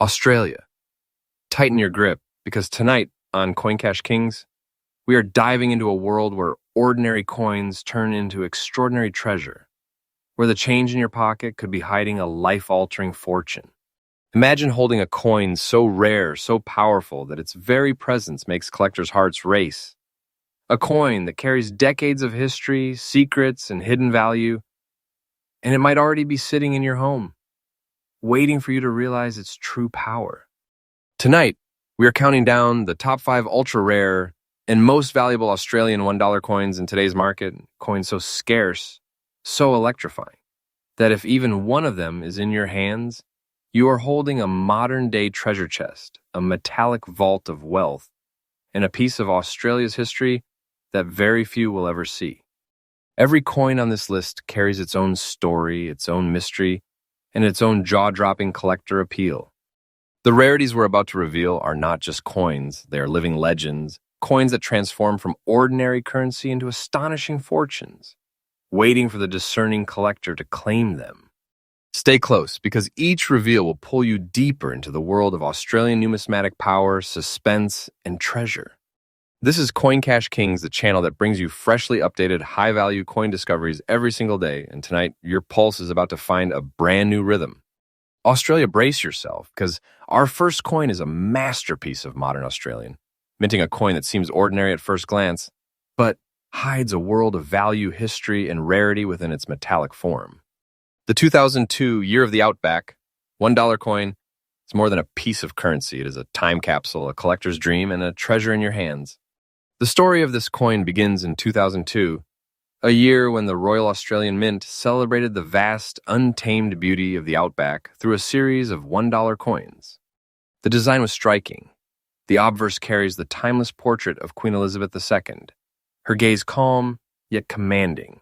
Australia. Tighten your grip, because tonight on Coin Cash Kings, we are diving into a world where ordinary coins turn into extraordinary treasure, where the change in your pocket could be hiding a life-altering fortune. Imagine holding a coin so rare, so powerful that its very presence makes collectors' hearts race. A coin that carries decades of history, secrets, and hidden value, and it might already be sitting in your home, waiting for you to realize its true power. Tonight, we are counting down the top 5 ultra-rare and most valuable Australian $1 coins in today's market, coins so scarce, so electrifying, that if even one of them is in your hands, you are holding a modern-day treasure chest, a metallic vault of wealth, and a piece of Australia's history that very few will ever see. Every coin on this list carries its own story, its own mystery, and its own jaw-dropping collector appeal. The rarities we're about to reveal are not just coins, they are living legends, coins that transform from ordinary currency into astonishing fortunes, waiting for the discerning collector to claim them. Stay close, because each reveal will pull you deeper into the world of Australian numismatic power, suspense, and treasure. This is Coin Cash Kings, the channel that brings you freshly updated, high-value coin discoveries every single day, and tonight, your pulse is about to find a brand new rhythm. Australia, brace yourself, because our first coin is a masterpiece of modern Australian, minting a coin that seems ordinary at first glance, but hides a world of value, history, and rarity within its metallic form. The 2002 Year of the Outback $1 coin is more than a piece of currency. It is a time capsule, a collector's dream, and a treasure in your hands. The story of this coin begins in 2002, a year when the Royal Australian Mint celebrated the vast, untamed beauty of the Outback through a series of $1 coins. The design was striking. The obverse carries the timeless portrait of Queen Elizabeth II, her gaze calm yet commanding,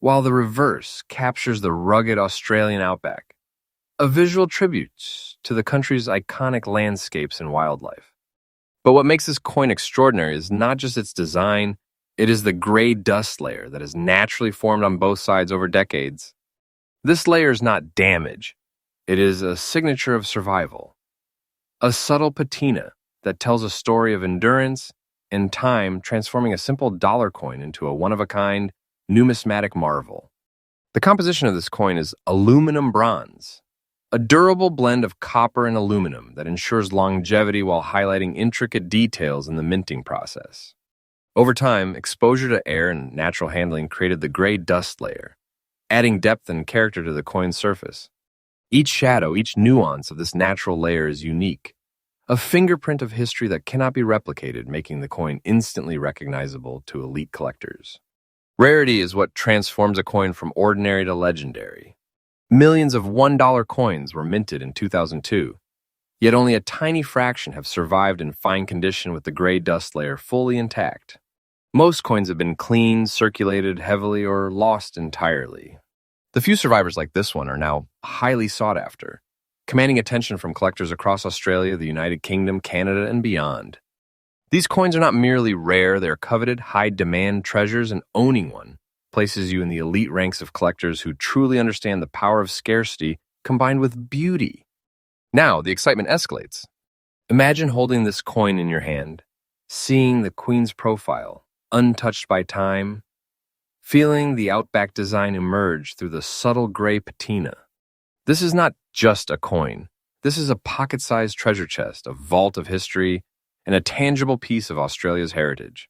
while the reverse captures the rugged Australian outback, a visual tribute to the country's iconic landscapes and wildlife. But what makes this coin extraordinary is not just its design, it is the gray dust layer that has naturally formed on both sides over decades. This layer is not damage, it is a signature of survival, a subtle patina that tells a story of endurance and time, transforming a simple dollar coin into a one-of-a-kind numismatic marvel. The composition of this coin is aluminum bronze, a durable blend of copper and aluminum that ensures longevity while highlighting intricate details in the minting process. Over time, exposure to air and natural handling created the gray dust layer, adding depth and character to the coin's surface. Each shadow, each nuance of this natural layer is unique, a fingerprint of history that cannot be replicated, making the coin instantly recognizable to elite collectors. Rarity is what transforms a coin from ordinary to legendary. Millions of $1 coins were minted in 2002, yet only a tiny fraction have survived in fine condition with the gray dust layer fully intact. Most coins have been cleaned, circulated heavily, or lost entirely. The few survivors like this one are now highly sought after, commanding attention from collectors across Australia, the United Kingdom, Canada, and beyond. These coins are not merely rare, they are coveted, high-demand treasures, and owning one places you in the elite ranks of collectors who truly understand the power of scarcity combined with beauty. Now, the excitement escalates. Imagine holding this coin in your hand, seeing the Queen's profile, untouched by time, feeling the Outback design emerge through the subtle gray patina. This is not just a coin. This is a pocket-sized treasure chest, a vault of history, and a tangible piece of Australia's heritage.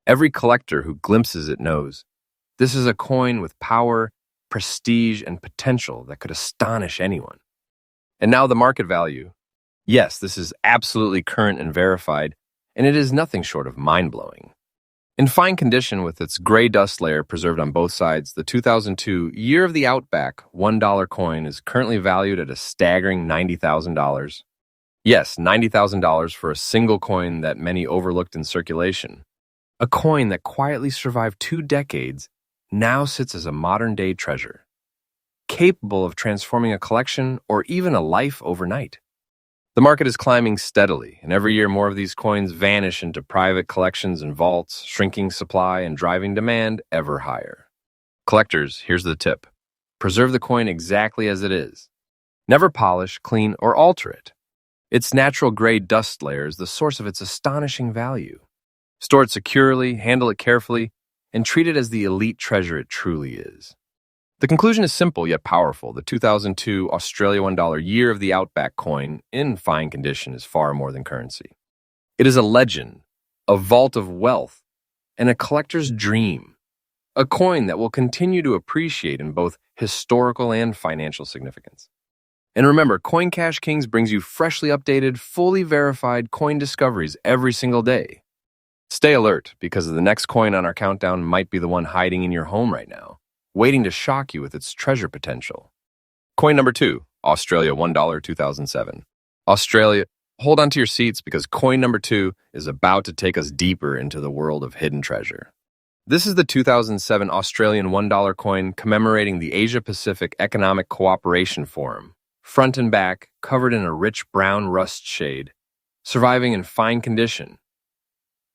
Every collector who glimpses it knows this is a coin with power, prestige, and potential that could astonish anyone. And now the market value. Yes, this is absolutely current and verified, and it is nothing short of mind-blowing. In fine condition with its gray dust layer preserved on both sides, the 2002 Year of the Outback $1 coin is currently valued at a staggering $90,000. Yes, $90,000 for a single coin that many overlooked in circulation. A coin that quietly survived 2 decades now sits as a modern-day treasure, capable of transforming a collection or even a life overnight. The market is climbing steadily, and every year more of these coins vanish into private collections and vaults, shrinking supply and driving demand ever higher. Collectors, here's the tip. Preserve the coin exactly as it is. Never polish, clean, or alter it. Its natural gray dust layer is the source of its astonishing value. Store it securely, handle it carefully, and treat it as the elite treasure it truly is. The conclusion is simple yet powerful. The 2002 Australia $1 Year of the Outback coin, in fine condition, is far more than currency. It is a legend, a vault of wealth, and a collector's dream. A coin that will continue to appreciate in both historical and financial significance. And remember, Coin Cash Kings brings you freshly updated, fully verified coin discoveries every single day. Stay alert, because the next coin on our countdown might be the one hiding in your home right now, waiting to shock you with its treasure potential. Coin number 2, Australia $1 2007. Australia, hold on to your seats, because coin number 2 is about to take us deeper into the world of hidden treasure. This is the 2007 Australian $1 coin commemorating the Asia-Pacific Economic Cooperation Forum, front and back, covered in a rich brown rust shade, surviving in fine condition.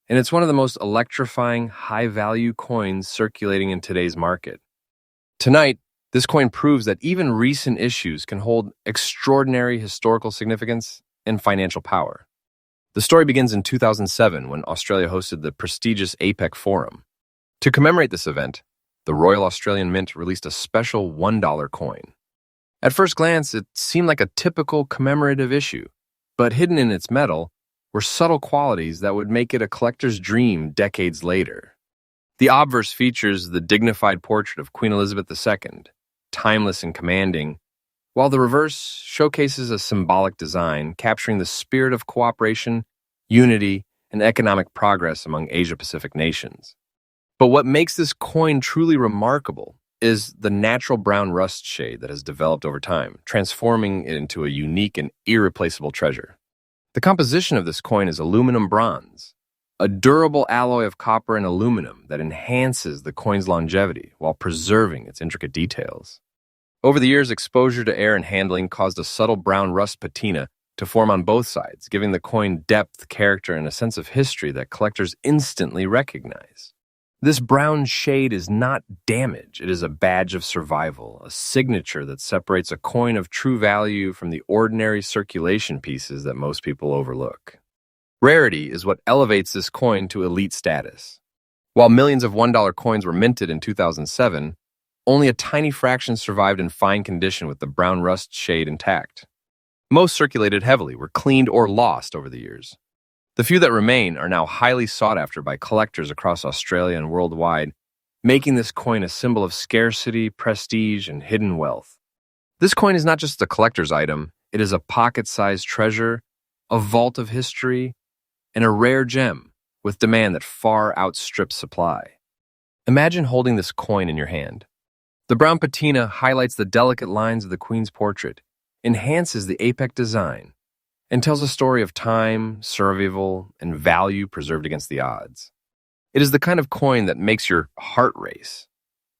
And it's one of the most electrifying, high-value coins circulating in today's market. Tonight, this coin proves that even recent issues can hold extraordinary historical significance and financial power. The story begins in 2007 when Australia hosted the prestigious APEC Forum. To commemorate this event, the Royal Australian Mint released a special $1 coin. At first glance, it seemed like a typical commemorative issue, but hidden in its metal were subtle qualities that would make it a collector's dream decades later. The obverse features the dignified portrait of Queen Elizabeth II, timeless and commanding, while the reverse showcases a symbolic design capturing the spirit of cooperation, unity, and economic progress among Asia-Pacific nations. But what makes this coin truly remarkable is the natural brown rust shade that has developed over time, transforming it into a unique and irreplaceable treasure. The composition of this coin is aluminum bronze, a durable alloy of copper and aluminum that enhances the coin's longevity while preserving its intricate details. Over the years, exposure to air and handling caused a subtle brown rust patina to form on both sides, giving the coin depth, character, and a sense of history that collectors instantly recognize. This brown shade is not damage, it is a badge of survival, a signature that separates a coin of true value from the ordinary circulation pieces that most people overlook. Rarity is what elevates this coin to elite status. While millions of $1 coins were minted in 2007, only a tiny fraction survived in fine condition with the brown rust shade intact. Most circulated heavily, were cleaned or lost over the years. The few that remain are now highly sought after by collectors across Australia and worldwide, making this coin a symbol of scarcity, prestige, and hidden wealth. This coin is not just a collector's item, it is a pocket-sized treasure, a vault of history, and a rare gem with demand that far outstrips supply. Imagine holding this coin in your hand. The brown patina highlights the delicate lines of the Queen's portrait, enhances the APEC design, and tells a story of time, survival, and value preserved against the odds. It is the kind of coin that makes your heart race,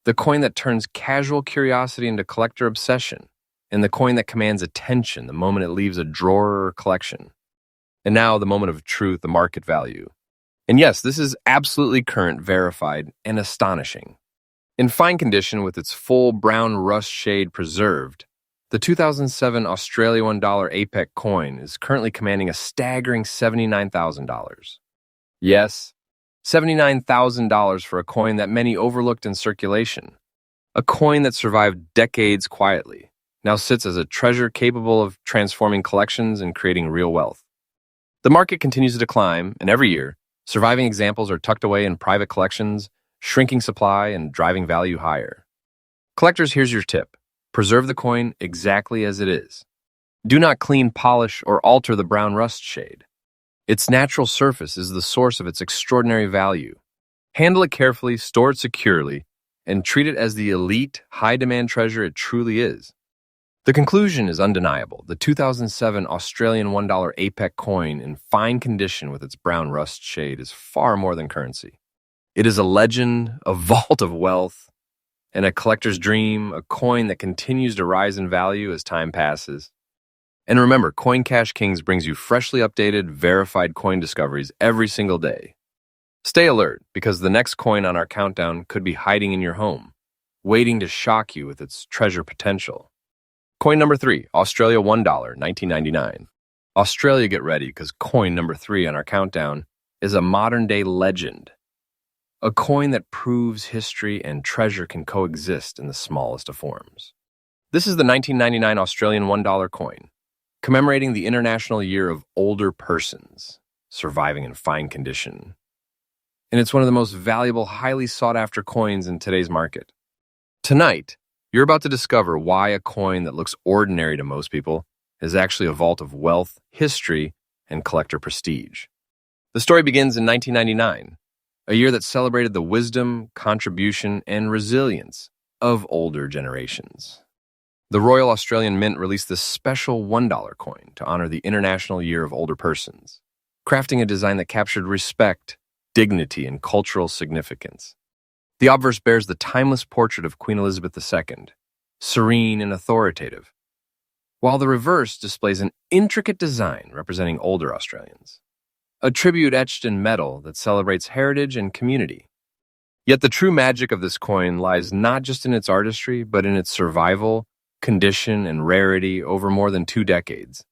the coin that turns casual curiosity into collector obsession, and the coin that commands attention the moment it leaves a drawer or collection. And now the moment of truth, the market value. And yes, this is absolutely current, verified, and astonishing. In fine condition with its full brown rust shade preserved, the 2007 Australia $1 APEC coin is currently commanding a staggering $79,000. Yes, $79,000 for a coin that many overlooked in circulation. A coin that survived decades quietly, now sits as a treasure capable of transforming collections and creating real wealth. The market continues to climb, and every year, surviving examples are tucked away in private collections, shrinking supply and driving value higher. Collectors, here's your tip. Preserve the coin exactly as it is. Do not clean, polish, or alter the brown rust shade. Its natural surface is the source of its extraordinary value. Handle it carefully, store it securely, and treat it as the elite, high-demand treasure it truly is. The conclusion is undeniable. The 2007 Australian $1 APEC coin in fine condition with its brown rust shade is far more than currency. It is a legend, a vault of wealth, and a collector's dream, a coin that continues to rise in value as time passes. And remember, Coin Cash Kings brings you freshly updated, verified coin discoveries every single day. Stay alert, because the next coin on our countdown could be hiding in your home, waiting to shock you with its treasure potential. Coin number 3, Australia $1, 1999. Australia, get ready, because coin number 3 on our countdown is a modern-day legend. A coin that proves history and treasure can coexist in the smallest of forms. This is the 1999 Australian $1 coin, commemorating the International Year of Older Persons, surviving in fine condition. And it's one of the most valuable, highly sought-after coins in today's market. Tonight, you're about to discover why a coin that looks ordinary to most people is actually a vault of wealth, history, and collector prestige. The story begins in 1999, a year that celebrated the wisdom, contribution, and resilience of older generations. The Royal Australian Mint released this special $1 coin to honor the International Year of Older Persons, crafting a design that captured respect, dignity, and cultural significance. The obverse bears the timeless portrait of Queen Elizabeth II, serene and authoritative, while the reverse displays an intricate design representing older Australians, a tribute etched in metal that celebrates heritage and community. Yet the true magic of this coin lies not just in its artistry, but in its survival, condition, and rarity over more than 2 decades.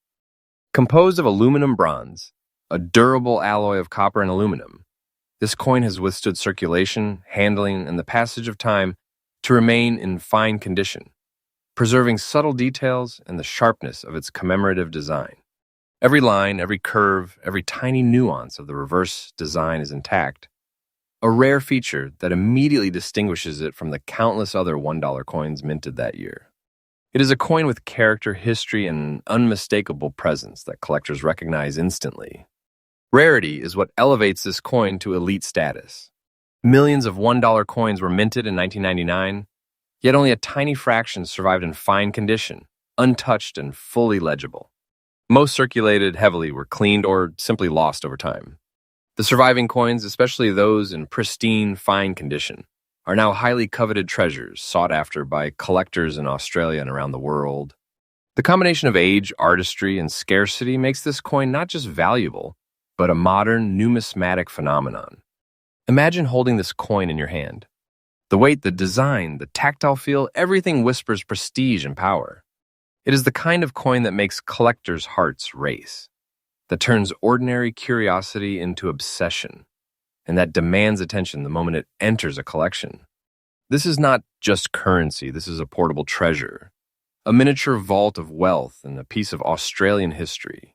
Composed of aluminum bronze, a durable alloy of copper and aluminum, this coin has withstood circulation, handling, and the passage of time to remain in fine condition, preserving subtle details and the sharpness of its commemorative design. Every line, every curve, every tiny nuance of the reverse design is intact, a rare feature that immediately distinguishes it from the countless other $1 coins minted that year. It is a coin with character, history, and an unmistakable presence that collectors recognize instantly. Rarity is what elevates this coin to elite status. Millions of $1 coins were minted in 1999, yet only a tiny fraction survived in fine condition, untouched and fully legible. Most circulated heavily were cleaned or simply lost over time. The surviving coins, especially those in pristine, fine condition, are now highly coveted treasures sought after by collectors in Australia and around the world. The combination of age, artistry, and scarcity makes this coin not just valuable, but a modern numismatic phenomenon. Imagine holding this coin in your hand. The weight, the design, the tactile feel, everything whispers prestige and power. It is the kind of coin that makes collectors' hearts race, that turns ordinary curiosity into obsession, and that demands attention the moment it enters a collection. This is not just currency, this is a portable treasure, a miniature vault of wealth and a piece of Australian history.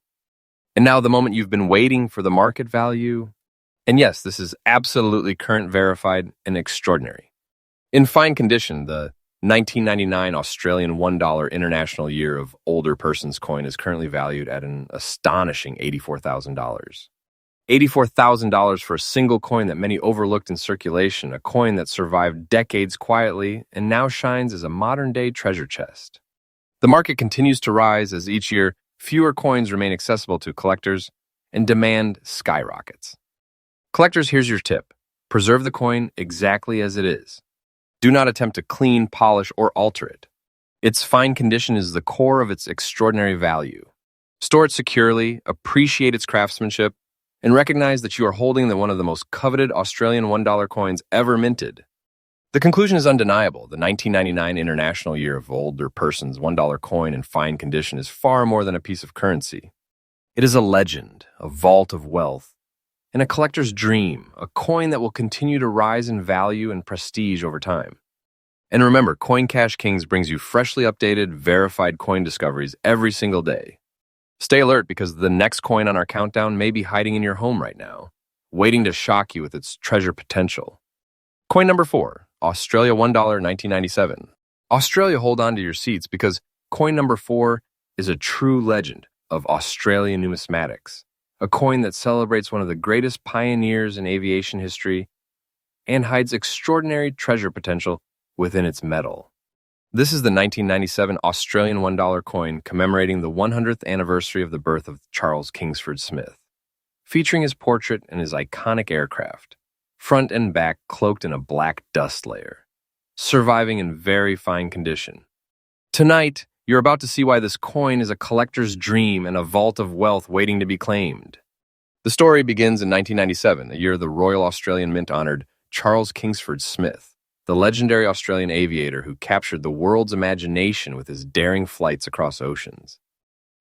And now the moment you've been waiting for, the market value. And yes, this is absolutely current, verified, and extraordinary. In fine condition, the 1999 Australian $1 International Year of Older Persons coin is currently valued at an astonishing $84,000. $84,000 for a single coin that many overlooked in circulation, a coin that survived decades quietly and now shines as a modern-day treasure chest. The market continues to rise as each year fewer coins remain accessible to collectors and demand skyrockets. Collectors, here's your tip. Preserve the coin exactly as it is. Do not attempt to clean, polish, or alter it. Its fine condition is the core of its extraordinary value. Store it securely, appreciate its craftsmanship, and recognize that you are holding one of the most coveted Australian $1 coins ever minted. The conclusion is undeniable. The 1999 International Year of Older Persons $1 coin in fine condition is far more than a piece of currency. It is a legend, a vault of wealth, and a collector's dream, a coin that will continue to rise in value and prestige over time. And remember, Coin Cash Kings brings you freshly updated, verified coin discoveries every single day. Stay alert because the next coin on our countdown may be hiding in your home right now, waiting to shock you with its treasure potential. Coin number 4, Australia $1, 1997. Australia, hold on to your seats because coin number 4 is a true legend of Australian numismatics, a coin that celebrates one of the greatest pioneers in aviation history and hides extraordinary treasure potential within its metal. This is the 1997 Australian $1 coin commemorating the 100th anniversary of the birth of Charles Kingsford Smith, featuring his portrait and his iconic aircraft, front and back cloaked in a black dust layer, surviving in very fine condition. Tonight, you're about to see why this coin is a collector's dream and a vault of wealth waiting to be claimed. The story begins in 1997, a year the Royal Australian Mint honored Charles Kingsford Smith, the legendary Australian aviator who captured the world's imagination with his daring flights across oceans.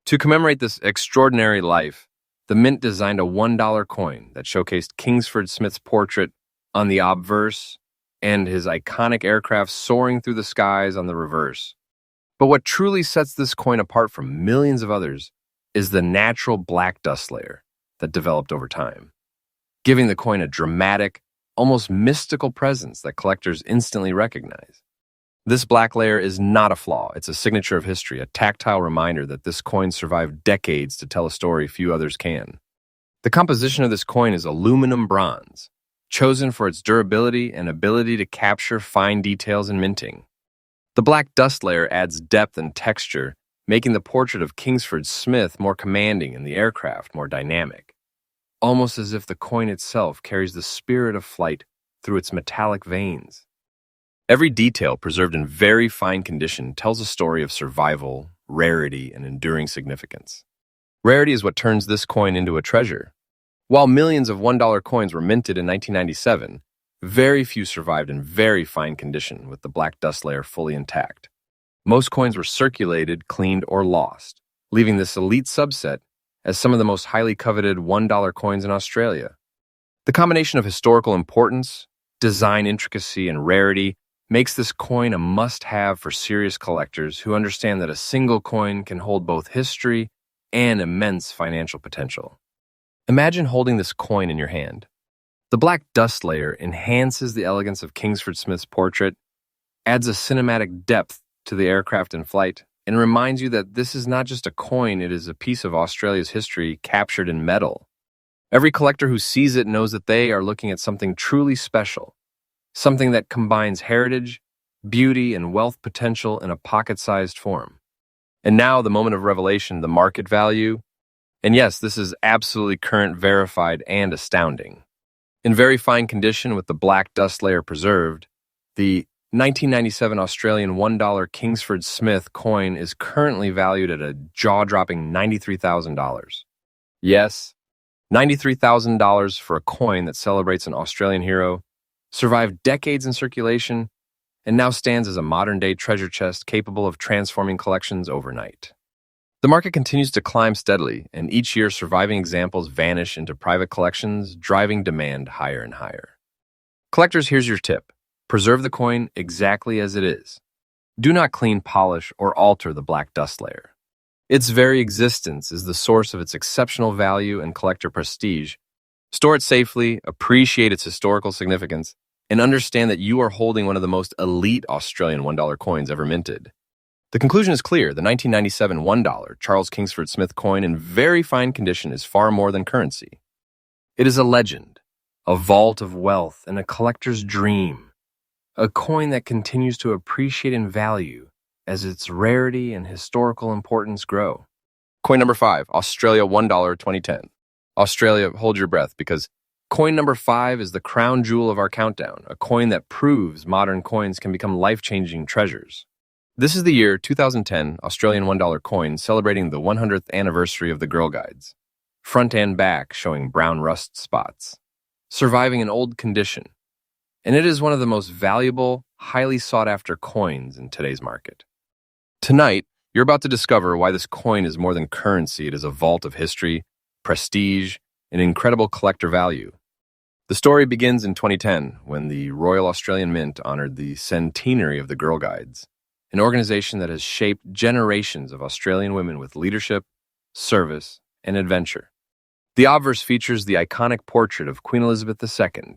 To commemorate this extraordinary life, the Mint designed a $1 coin that showcased Kingsford Smith's portrait on the obverse and his iconic aircraft soaring through the skies on the reverse. But what truly sets this coin apart from millions of others is the natural black dust layer that developed over time, giving the coin a dramatic, almost mystical presence that collectors instantly recognize. This black layer is not a flaw. It's a signature of history, a tactile reminder that this coin survived decades to tell a story few others can. The composition of this coin is aluminum bronze, chosen for its durability and ability to capture fine details in minting. The black dust layer adds depth and texture, making the portrait of Kingsford Smith more commanding and the aircraft more dynamic, almost as if the coin itself carries the spirit of flight through its metallic veins. Every detail, preserved in very fine condition, tells a story of survival, rarity, and enduring significance. Rarity is what turns this coin into a treasure. While millions of $1 coins were minted in 1997, very few survived in very fine condition with the black dust layer fully intact. Most coins were circulated, cleaned, or lost, leaving this elite subset as some of the most highly coveted $1 coins in Australia. The combination of historical importance, design intricacy, and rarity makes this coin a must-have for serious collectors who understand that a single coin can hold both history and immense financial potential. Imagine holding this coin in your hand. The black dust layer enhances the elegance of Kingsford Smith's portrait, adds a cinematic depth to the aircraft in flight, and reminds you that this is not just a coin, it is a piece of Australia's history captured in metal. Every collector who sees it knows that they are looking at something truly special, something that combines heritage, beauty, and wealth potential in a pocket-sized form. And now, the moment of revelation, the market value. And yes, this is absolutely current, verified, and astounding. In very fine condition with the black dust layer preserved, the 1997 Australian $1 Kingsford Smith coin is currently valued at a jaw-dropping $93,000. Yes, $93,000 for a coin that celebrates an Australian hero, survived decades in circulation, and now stands as a modern-day treasure chest capable of transforming collections overnight. The market continues to climb steadily, and each year surviving examples vanish into private collections, driving demand higher and higher. Collectors, here's your tip. Preserve the coin exactly as it is. Do not clean, polish, or alter the black dust layer. Its very existence is the source of its exceptional value and collector prestige. Store it safely, appreciate its historical significance, and understand that you are holding one of the most elite Australian $1 coins ever minted. The conclusion is clear. The 1997 $1 Charles Kingsford Smith coin in very fine condition is far more than currency. It is a legend, a vault of wealth, and a collector's dream. A coin that continues to appreciate in value as its rarity and historical importance grow. Coin number 5, Australia $1 2010. Australia, hold your breath, because coin number 5 is the crown jewel of our countdown, a coin that proves modern coins can become life-changing treasures. This is the year 2010 Australian $1 coin celebrating the 100th anniversary of the Girl Guides, front and back showing brown rust spots, surviving in old condition, and it is one of the most valuable, highly sought-after coins in today's market. Tonight, you're about to discover why this coin is more than currency. It is a vault of history, prestige, and incredible collector value. The story begins in 2010 when the Royal Australian Mint honored the centenary of the Girl Guides, an organization that has shaped generations of Australian women with leadership, service, and adventure. The obverse features the iconic portrait of Queen Elizabeth II,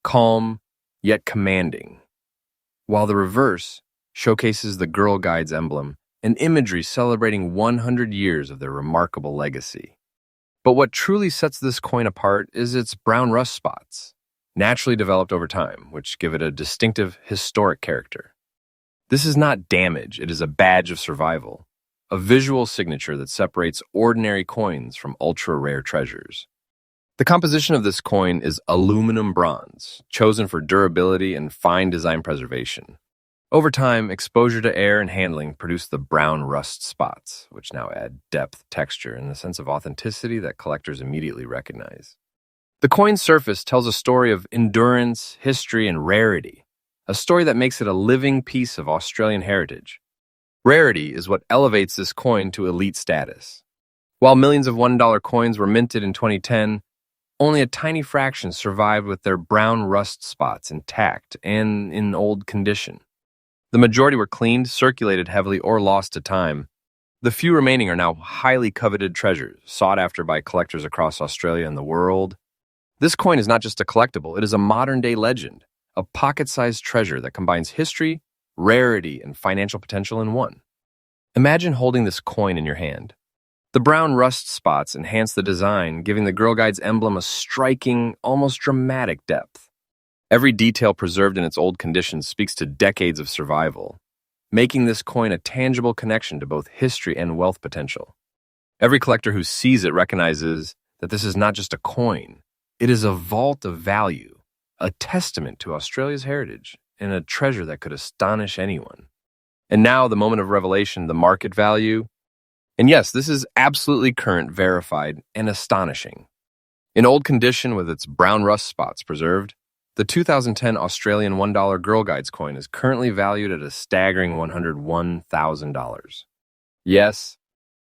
calm yet commanding, while the reverse showcases the Girl Guides emblem and imagery celebrating 100 years of their remarkable legacy. But what truly sets this coin apart is its brown rust spots, naturally developed over time, which give it a distinctive historic character. This is not damage, it is a badge of survival, a visual signature that separates ordinary coins from ultra-rare treasures. The composition of this coin is aluminum bronze, chosen for durability and fine design preservation. Over time, exposure to air and handling produce the brown rust spots, which now add depth, texture, and a sense of authenticity that collectors immediately recognize. The coin's surface tells a story of endurance, history, and rarity, a story that makes it a living piece of Australian heritage. Rarity is what elevates this coin to elite status. While millions of $1 coins were minted in 2010, only a tiny fraction survived with their brown rust spots intact and in old condition. The majority were cleaned, circulated heavily, or lost to time. The few remaining are now highly coveted treasures, sought after by collectors across Australia and the world. This coin is not just a collectible, it is a modern-day legend, a pocket-sized treasure that combines history, rarity, and financial potential in one. Imagine holding this coin in your hand. The brown rust spots enhance the design, giving the Girl Guide's emblem a striking, almost dramatic depth. Every detail preserved in its old condition speaks to decades of survival, making this coin a tangible connection to both history and wealth potential. Every collector who sees it recognizes that this is not just a coin, it is a vault of value, a testament to Australia's heritage, and a treasure that could astonish anyone. And now, the moment of revelation, the market value. And yes, this is absolutely current, verified, and astonishing. In old condition with its brown rust spots preserved, the 2010 Australian $1 Girl Guides coin is currently valued at a staggering $101,000. Yes,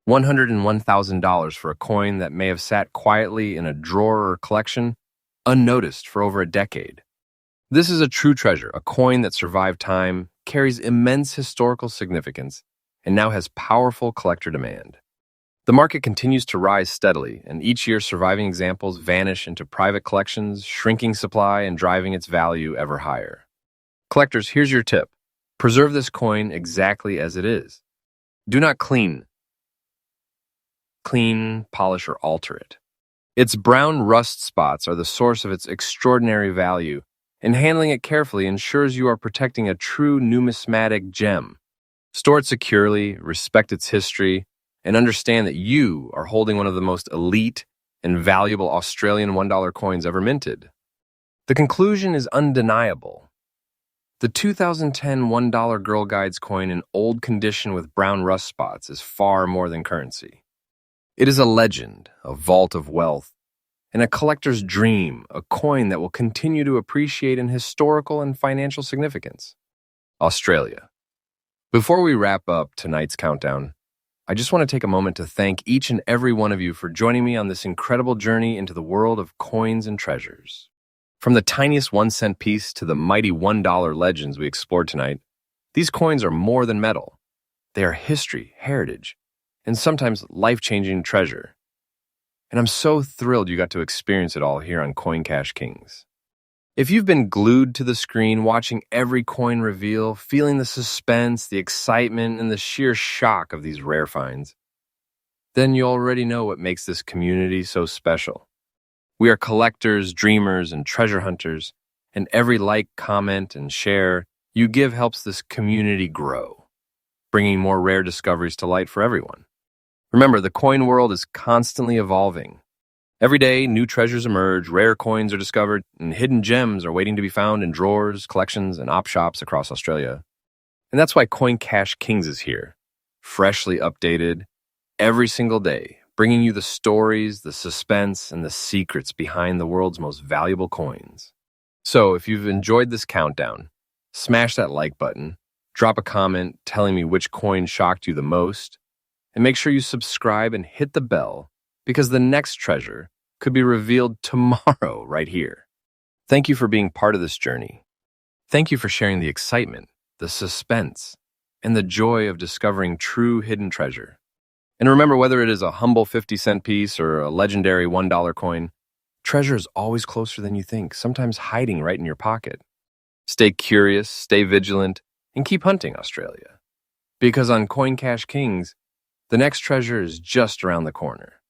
$101,000 for a coin that may have sat quietly in a drawer or collection, unnoticed for over a decade. This is a true treasure, a coin that survived time, carries immense historical significance, and now has powerful collector demand. The market continues to rise steadily, and each year surviving examples vanish into private collections, shrinking supply and driving its value ever higher. Collectors, here's your tip. Preserve this coin exactly as it is. Do not clean, polish, or alter it. Its brown rust spots are the source of its extraordinary value, and handling it carefully ensures you are protecting a true numismatic gem. Store it securely, respect its history, and understand that you are holding one of the most elite and valuable Australian $1 coins ever minted. The conclusion is undeniable. The 2010 $1 Girl Guides coin in old condition with brown rust spots is far more than currency. It is a legend, a vault of wealth, and a collector's dream, a coin that will continue to appreciate in historical and financial significance. Australia. Before we wrap up tonight's countdown, I just want to take a moment to thank each and every one of you for joining me on this incredible journey into the world of coins and treasures. From the tiniest 1-cent piece to the mighty $1 legends we explored tonight, these coins are more than metal. They are history, heritage, and sometimes life-changing treasure. And I'm so thrilled you got to experience it all here on Coin Cash Kings. If you've been glued to the screen, watching every coin reveal, feeling the suspense, the excitement, and the sheer shock of these rare finds, then you already know what makes this community so special. We are collectors, dreamers, and treasure hunters, and every like, comment, and share you give helps this community grow, bringing more rare discoveries to light for everyone. Remember, the coin world is constantly evolving. Every day, new treasures emerge, rare coins are discovered, and hidden gems are waiting to be found in drawers, collections, and op shops across Australia. And that's why Coin Cash Kings is here, freshly updated, every single day, bringing you the stories, the suspense, and the secrets behind the world's most valuable coins. So, if you've enjoyed this countdown, smash that like button, drop a comment telling me which coin shocked you the most, and make sure you subscribe and hit the bell, because the next treasure could be revealed tomorrow right here. Thank you for being part of this journey. Thank you for sharing the excitement, the suspense, and the joy of discovering true hidden treasure. And remember, whether it is a humble 50-cent piece or a legendary $1 coin, treasure is always closer than you think, sometimes hiding right in your pocket. Stay curious, stay vigilant, and keep hunting, Australia. Because on Coin Cash Kings, the next treasure is just around the corner.